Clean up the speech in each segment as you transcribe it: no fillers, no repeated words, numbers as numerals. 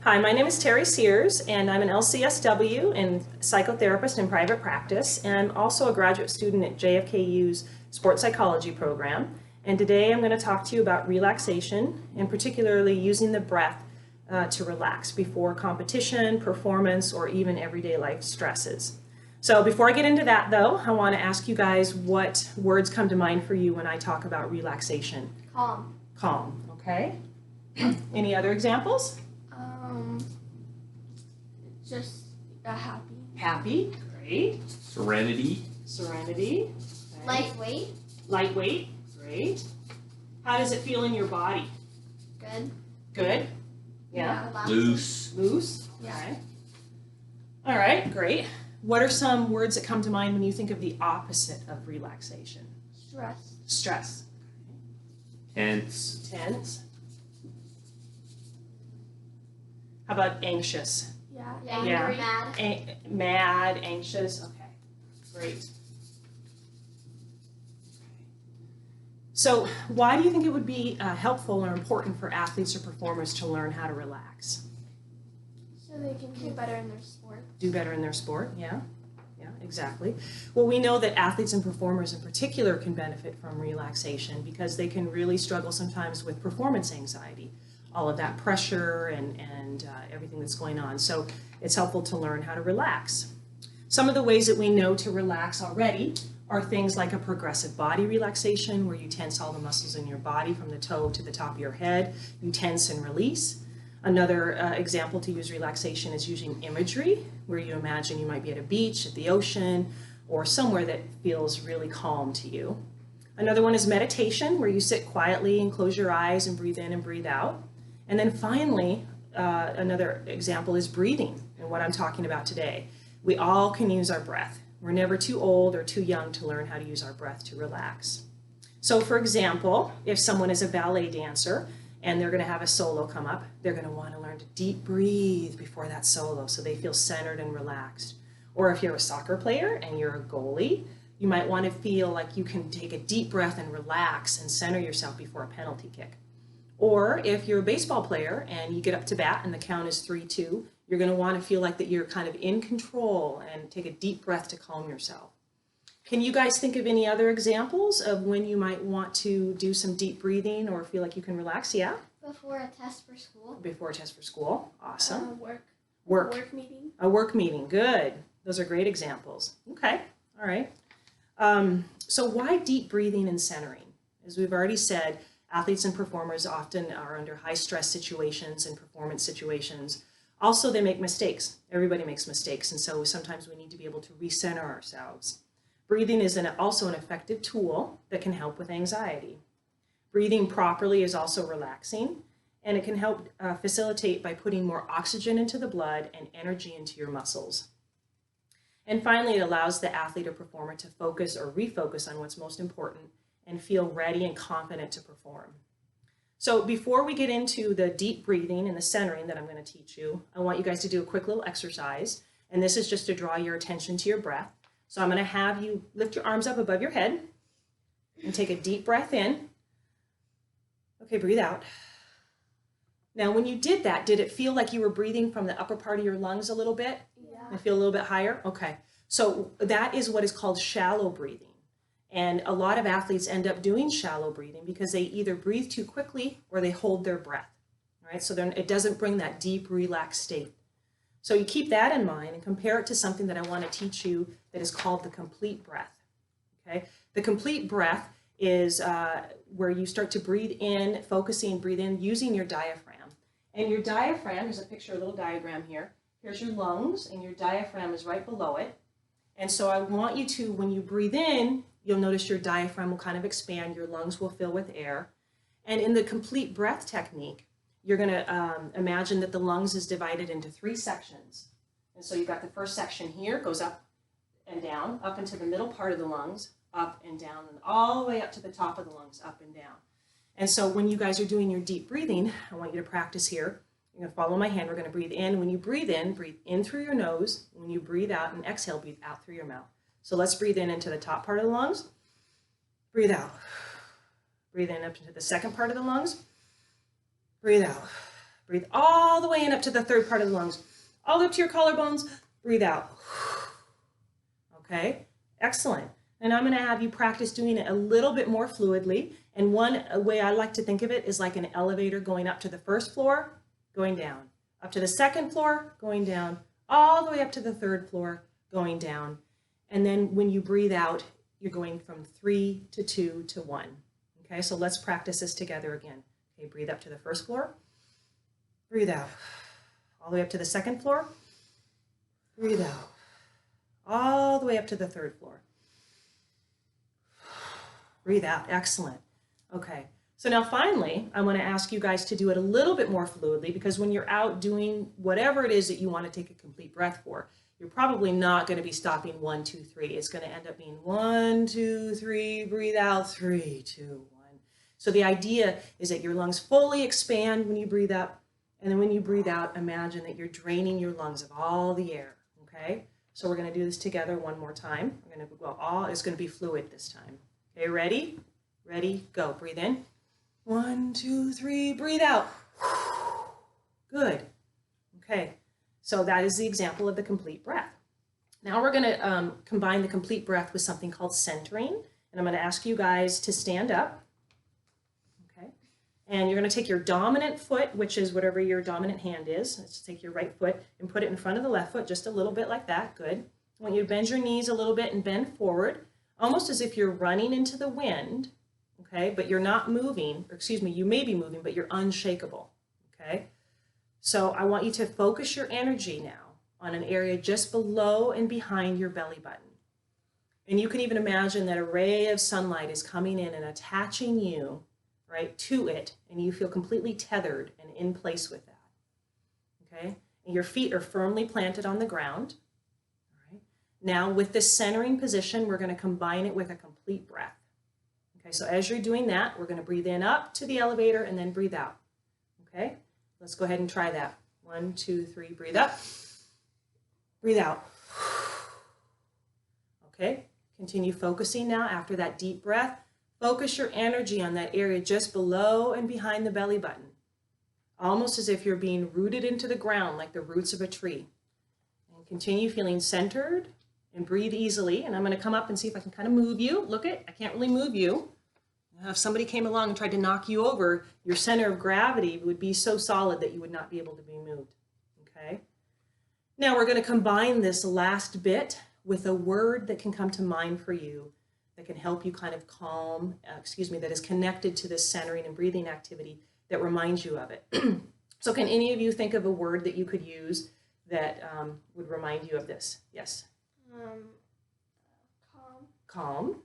Hi, my name is Terry Sears, and I'm an LCSW and psychotherapist in private practice, and I'm also a graduate student at JFKU's sports psychology program. And today I'm going to talk to you about relaxation, and particularly using the breath to relax before competition, performance, or even everyday life stresses. So before I get into that, though, I want to ask you guys what words come to mind for you when I talk about relaxation. Calm. Calm, okay? Any other examples? Just happy. Happy, great. Serenity. Serenity, okay. Lightweight. Lightweight, great. How does it feel in your body? Good. Good? Yeah. Relaxing. Loose. Loose? Yeah. Okay. All right, great. What are some words that come to mind when you think of the opposite of relaxation? Stress. Stress. Tense. Tense. How about anxious? Yeah. Yeah. Mad. Mad, anxious, okay, great. So why do you think it would be helpful or important for athletes or performers to learn how to relax? So they can do better in their sport. Do better in their sport, yeah, exactly. Well, we know that athletes and performers in particular can benefit from relaxation because they can really struggle sometimes with performance anxiety, all of that pressure and everything that's going on. So it's helpful to learn how to relax. Some of the ways that we know to relax already are things like a progressive body relaxation, where you tense all the muscles in your body from the toe to the top of your head. You tense and release. Another example to use relaxation is using imagery, where you imagine you might be at a beach, at the ocean, or somewhere that feels really calm to you. Another one is meditation, where you sit quietly and close your eyes and breathe in and breathe out. And then finally, another example is breathing, and what I'm talking about today. We all can use our breath. We're never too old or too young to learn how to use our breath to relax. So for example, if someone is a ballet dancer and they're going to have a solo come up, they're going to want to learn to deep breathe before that solo so they feel centered and relaxed. Or if you're a soccer player and you're a goalie, you might want to feel like you can take a deep breath and relax and center yourself before a penalty kick. Or if you're a baseball player and you get up to bat and the count is 3-2, you're going to want to feel like that you're kind of in control and take a deep breath to calm yourself. Can you guys think of any other examples of when you might want to do some deep breathing or feel like you can relax? Yeah? Before a test for school. Before a test for school. Awesome. Work. Work. Work meeting. A work meeting. Good. Those are great examples. Okay. All right. So why deep breathing and centering? As we've already said, athletes and performers often are under high stress situations and performance situations. Also, they make mistakes. Everybody makes mistakes, and so sometimes we need to be able to recenter ourselves. Breathing is also an effective tool that can help with anxiety. Breathing properly is also relaxing, and it can help facilitate by putting more oxygen into the blood and energy into your muscles. And finally, it allows the athlete or performer to focus or refocus on what's most important and feel ready and confident to perform. So before we get into the deep breathing and the centering that I'm going to teach you, I want you guys to do a quick little exercise. And this is just to draw your attention to your breath. So I'm going to have you lift your arms up above your head and take a deep breath in. Okay, breathe out. Now, when you did that, did it feel like you were breathing from the upper part of your lungs a little bit? Yeah. And feel a little bit higher? Okay. So that is what is called shallow breathing. And a lot of athletes end up doing shallow breathing because they either breathe too quickly or they hold their breath, right? So then it doesn't bring that deep, relaxed state. So you keep that in mind and compare it to something that I want to teach you that is called the complete breath, okay? The complete breath is where you start to breathe in, breathe in using your diaphragm. And your diaphragm, here's a picture, a little diagram here. Here's your lungs and your diaphragm is right below it. And so I want you to, when you breathe in, you'll notice your diaphragm will kind of expand, your lungs will fill with air. And in the complete breath technique, you're going to imagine that the lungs is divided into 3 sections. And so you've got the first section here, goes up and down, up into the middle part of the lungs, up and down, and all the way up to the top of the lungs, up and down. And so when you guys are doing your deep breathing, I want you to practice here. You're going to follow my hand. We're going to breathe in. When you breathe in through your nose. When you breathe out and exhale, breathe out through your mouth. So let's breathe in into the top part of the lungs. Breathe out. Breathe in up into the second part of the lungs. Breathe out. Breathe all the way in up to the third part of the lungs. All the way up to your collarbones. Breathe out. Okay, excellent. And I'm going to have you practice doing it a little bit more fluidly. And one way I like to think of it is like an elevator going up to the first floor, going down. Up to the second floor, going down. All the way up to the third floor, going down. And then when you breathe out, you're going from 3 to 2 to 1. Okay, so let's practice this together again. Okay, breathe up to the first floor. Breathe out. All the way up to the second floor. Breathe out. All the way up to the third floor. Breathe out. Excellent. Okay. So now finally, I want to ask you guys to do it a little bit more fluidly, because when you're out doing whatever it is that you want to take a complete breath for, you're probably not going to be stopping 1, 2, 3. It's going to end up being 1, 2, 3, breathe out, 3, 2, 1. So the idea is that your lungs fully expand when you breathe up, and then when you breathe out, imagine that you're draining your lungs of all the air, okay? So we're going to do this together one more time. We're going to go it's going to be fluid this time. Okay, ready? Ready, go. Breathe in. 1, 2, 3, breathe out. Good. Okay, so that is the example of the complete breath. Now we're going to combine the complete breath with something called centering, and I'm going to ask you guys to stand up. Okay, and you're going to take your dominant foot, which is whatever your dominant hand is. Let's take your right foot and put it in front of the left foot, just a little bit like that. Good. I want you to bend your knees a little bit and bend forward, almost as if you're running into the wind. Okay, but you're not moving, or excuse me, you may be moving, but you're unshakable. Okay, so I want you to focus your energy now on an area just below and behind your belly button. And you can even imagine that a ray of sunlight is coming in and attaching you, right, to it, and you feel completely tethered and in place with that. Okay, and your feet are firmly planted on the ground. All right, now with this centering position, we're going to combine it with a complete breath. Okay, so as you're doing that, we're going to breathe in up to the elevator and then breathe out. Okay, let's go ahead and try that. 1, 2, 3, breathe up. Breathe out. Okay, continue focusing now after that deep breath. Focus your energy on that area just below and behind the belly button, almost as if you're being rooted into the ground like the roots of a tree. And continue feeling centered and breathe easily. And I'm going to come up and see if I can kind of move you. Look it, I can't really move you. If somebody came along and tried to knock you over, your center of gravity would be so solid that you would not be able to be moved. Okay. Now we're going to combine this last bit with a word that can come to mind for you, that can help you kind of calm, that is connected to this centering and breathing activity that reminds you of it. So can any of you think of a word that you could use that would remind you of this? Yes. Calm. Calm.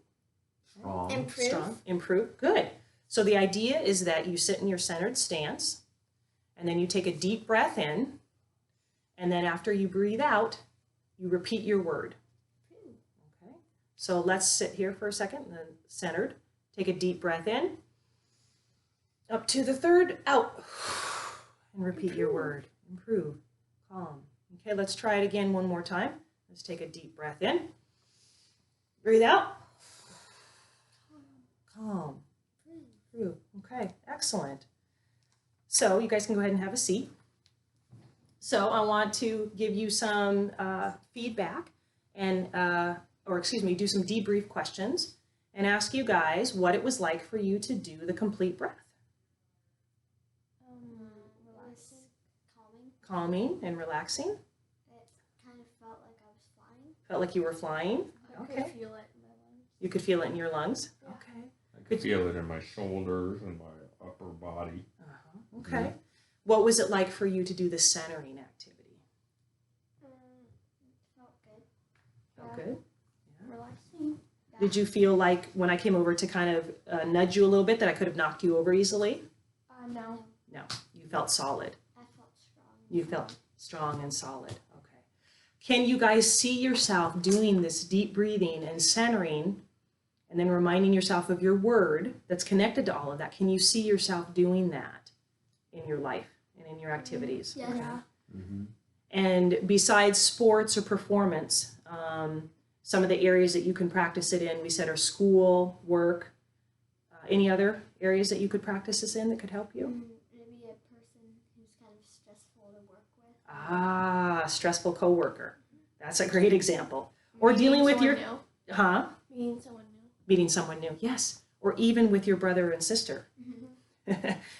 Strong. Improve. Strong. Improve. Good. So the idea is that you sit in your centered stance, and then you take a deep breath in, and then after you breathe out, you repeat your word. Okay. So let's sit here for a second, then centered. Take a deep breath in, up to the third, out, and repeat your word. Improve. Calm. Okay, let's try it again one more time. Let's take a deep breath in. Breathe out. Calm. Improve. Okay, excellent. So you guys can go ahead and have a seat. So I want to give you some feedback and, do some debrief questions and ask you guys what it was like for you to do the complete breath. Relaxing. Calming. Calming and relaxing. It kind of felt like I was flying. Felt like you were flying. I Okay. could feel it in my lungs. You could feel it in your lungs. Yeah. Okay. I could feel it in my shoulders and my upper body. Uh-huh. Okay. What was it like for you to do the centering activity? Felt good. Felt Yeah. good? Relaxing. Yeah. Did you feel like when I came over to kind of nudge you a little bit that I could have knocked you over easily? No. No, you felt solid. I felt strong. You felt strong and solid. Okay. Can you guys see yourself doing this deep breathing and centering and then reminding yourself of your word that's connected to all of that? Can you see yourself doing that in your life and in your activities? Yeah. Okay. Yeah. Mm-hmm. And besides sports or performance, some of the areas that you can practice it in, we said, are school, work. Any other areas that you could practice this in that could help you? Maybe a person who's kind of stressful to work with. Ah, stressful coworker. That's a great example. Or dealing with your, Meeting huh? someone new. Meeting someone new, yes. Or even with your brother and sister,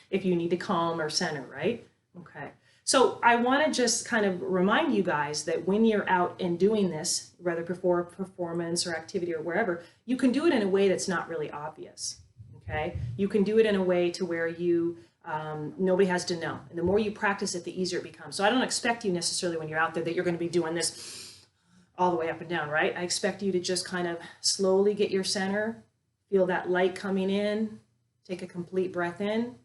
if you need to calm or center, right? Okay. So I want to just kind of remind you guys that when you're out and doing this, whether before a performance or activity or wherever, you can do it in a way that's not really obvious. Okay. You can do it in a way to where you nobody has to know. And the more you practice it, the easier it becomes. So I don't expect you necessarily when you're out there that you're going to be doing this all the way up and down, right? I expect you to just kind of slowly get your center, feel that light coming in, take a complete breath in,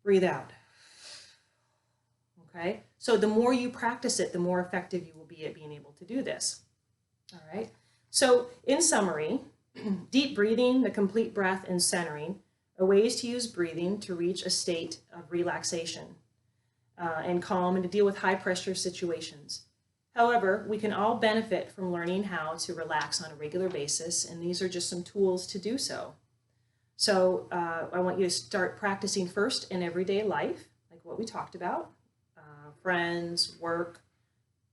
breathe out. Okay? So the more you practice it, the more effective you will be at being able to do this. All right? So in summary, deep breathing, the complete breath, and centering are ways to use breathing to reach a state of relaxation and calm and to deal with high pressure situations. However, we can all benefit from learning how to relax on a regular basis, and these are just some tools to do so. So I want you to start practicing first in everyday life, like what we talked about, friends, work,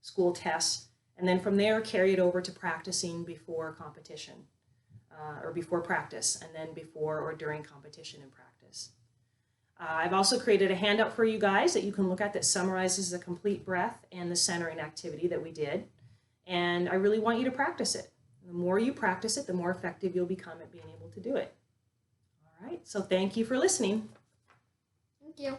school tests, and then from there carry it over to practicing before competition or before practice, and then before or during competition and practice. I've also created a handout for you guys that you can look at that summarizes the complete breath and the centering activity that we did. And I really want you to practice it. The more you practice it, the more effective you'll become at being able to do it. All right, so thank you for listening. Thank you.